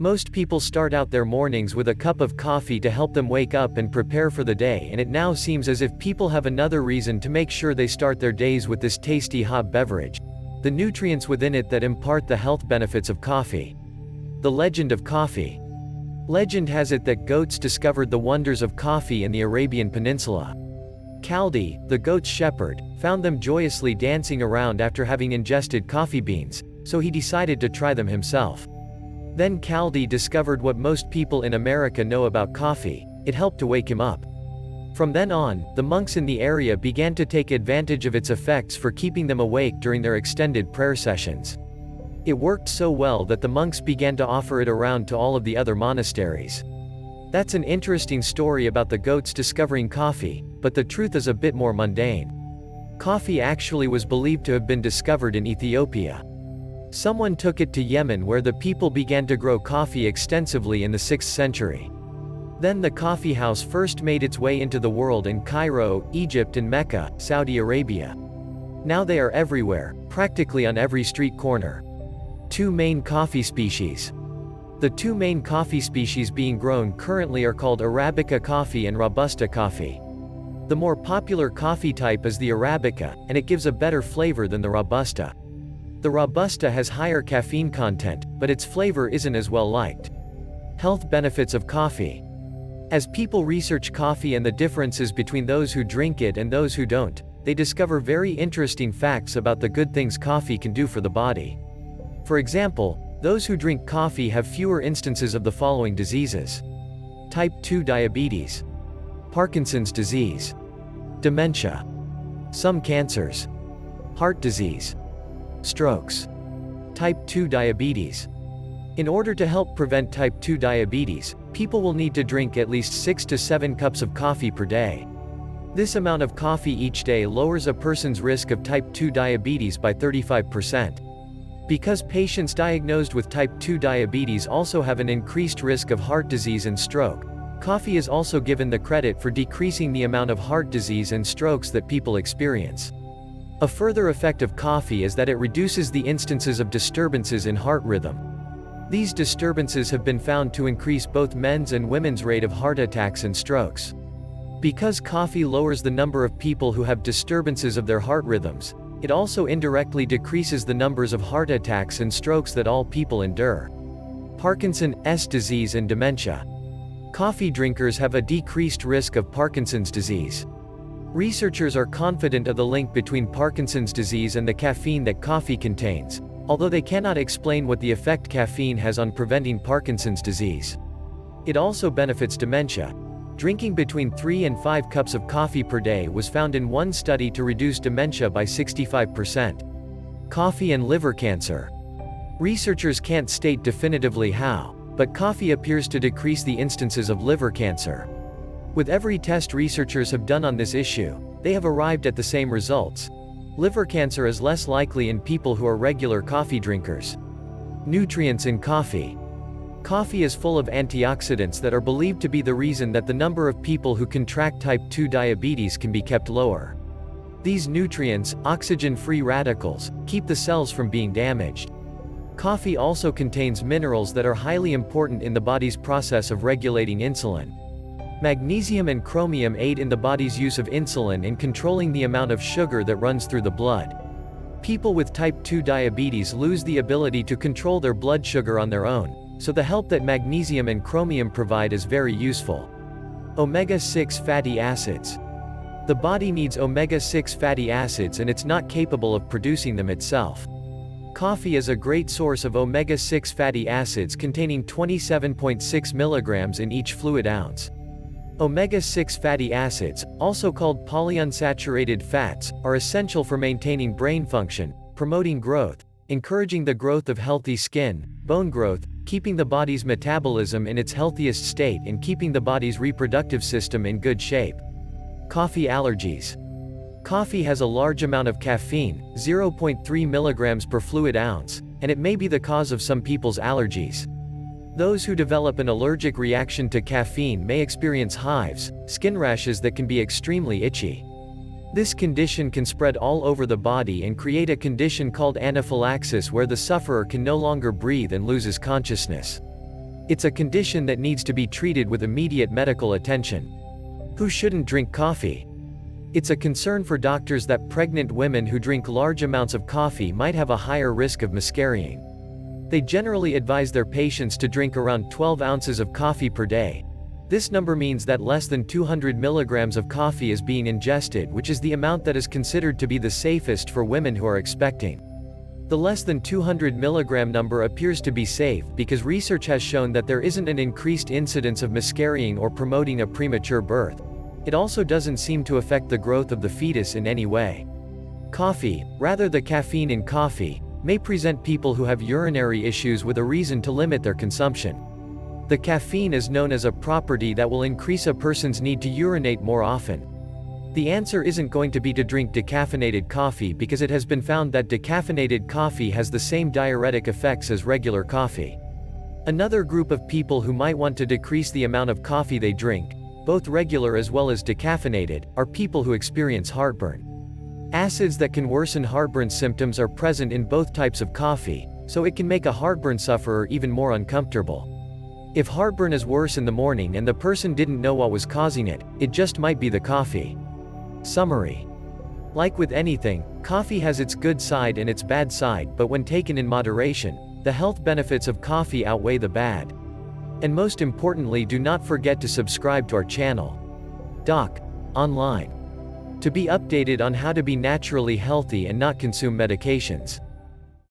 Most people start out their mornings with a cup of coffee to help them wake up and prepare for the day, and it now seems as if people have another reason to make sure they start their days with this tasty hot beverage. The nutrients within it that impart the health benefits of coffee. The legend of coffee. Legend has it that goats discovered the wonders of coffee in the Arabian peninsula. Kaldi, the goat's shepherd, found them joyously dancing around after having ingested coffee beans, so he decided to try them himself. Then Kaldi discovered what most people in America know about coffee: it helped to wake him up. From then on, the monks in the area began to take advantage of its effects for keeping them awake during their extended prayer sessions. It worked so well that the monks began to offer it around to all of the other monasteries. That's an interesting story about the goats discovering coffee, but the truth is a bit more mundane. Coffee actually was believed to have been discovered in Ethiopia. Someone took it to Yemen, where the people began to grow coffee extensively in the 6th century. Then the coffee house first made its way into the world in Cairo, Egypt, and Mecca, Saudi Arabia. Now they are everywhere, practically on every street corner. Two main coffee species. The two main coffee species being grown currently are called Arabica coffee and Robusta coffee. The more popular coffee type is the Arabica, and it gives a better flavor than the Robusta. The Robusta has higher caffeine content, but its flavor isn't as well liked. Health benefits of coffee. As people research coffee and the differences between those who drink it and those who don't, they discover very interesting facts about the good things coffee can do for the body. For example, those who drink coffee have fewer instances of the following diseases: type 2 diabetes, Parkinson's disease, dementia, some cancers, heart disease, strokes. Type 2 diabetes. In order to help prevent type 2 diabetes, people will need to drink at least 6 to 7 cups of coffee per day. This amount of coffee each day lowers a person's risk of type 2 diabetes by 35%. Because patients diagnosed with type 2 diabetes also have an increased risk of heart disease and stroke, coffee is also given the credit for decreasing the amount of heart disease and strokes that people experience. A further effect of coffee is that it reduces the instances of disturbances in heart rhythm. These disturbances have been found to increase both men's and women's rate of heart attacks and strokes. Because coffee lowers the number of people who have disturbances of their heart rhythms, it also indirectly decreases the numbers of heart attacks and strokes that all people endure. Parkinson's disease and dementia. Coffee drinkers have a decreased risk of Parkinson's disease. Researchers are confident of the link between Parkinson's disease and the caffeine that coffee contains, although they cannot explain what the effect caffeine has on preventing Parkinson's disease. It also benefits dementia. Drinking between 3 and 5 cups of coffee per day was found in one study to reduce dementia by 65%. Coffee and liver cancer. Researchers can't state definitively how, but coffee appears to decrease the instances of liver cancer. With every test researchers have done on this issue, they have arrived at the same results. Liver cancer is less likely in people who are regular coffee drinkers. Nutrients in coffee. Coffee is full of antioxidants that are believed to be the reason that the number of people who contract type 2 diabetes can be kept lower. These nutrients, oxygen-free radicals, keep the cells from being damaged. Coffee also contains minerals that are highly important in the body's process of regulating insulin. Magnesium and chromium aid in the body's use of insulin in controlling the amount of sugar that runs through the blood. People with type 2 diabetes lose the ability to control their blood sugar on their own, so the help that magnesium and chromium provide is very useful. Omega-6 fatty acids. The body needs omega-6 fatty acids and it's not capable of producing them itself. Coffee is a great source of omega-6 fatty acids containing 27.6 milligrams in each fluid ounce. Omega-6 fatty acids, also called polyunsaturated fats, are essential for maintaining brain function, promoting growth, encouraging the growth of healthy skin, bone growth, keeping the body's metabolism in its healthiest state and keeping the body's reproductive system in good shape. Coffee allergies. Coffee has a large amount of caffeine, 0.3 milligrams per fluid ounce, and it may be the cause of some people's allergies. Those who develop an allergic reaction to caffeine may experience hives, skin rashes that can be extremely itchy. This condition can spread all over the body and create a condition called anaphylaxis where the sufferer can no longer breathe and loses consciousness. It's a condition that needs to be treated with immediate medical attention. Who shouldn't drink coffee? It's a concern for doctors that pregnant women who drink large amounts of coffee might have a higher risk of miscarrying. They generally advise their patients to drink around 12 ounces of coffee per day. This number means that less than 200 milligrams of coffee is being ingested, which is the amount that is considered to be the safest for women who are expecting. The less than 200 milligram number appears to be safe because research has shown that there isn't an increased incidence of miscarrying or promoting a premature birth. It also doesn't seem to affect the growth of the fetus in any way. Coffee, rather the caffeine in coffee, may present people who have urinary issues with a reason to limit their consumption. The caffeine is known as a property that will increase a person's need to urinate more often. The answer isn't going to be to drink decaffeinated coffee because it has been found that decaffeinated coffee has the same diuretic effects as regular coffee. Another group of people who might want to decrease the amount of coffee they drink, both regular as well as decaffeinated, are people who experience heartburn. Acids that can worsen heartburn symptoms are present in both types of coffee, so it can make a heartburn sufferer even more uncomfortable. If heartburn is worse in the morning and the person didn't know what was causing it, it just might be the coffee. Summary. Like with anything, coffee has its good side and its bad side, but when taken in moderation, the health benefits of coffee outweigh the bad. And most importantly, do not forget to subscribe to our channel. Doc Online. To be updated on how to be naturally healthy and not consume medications.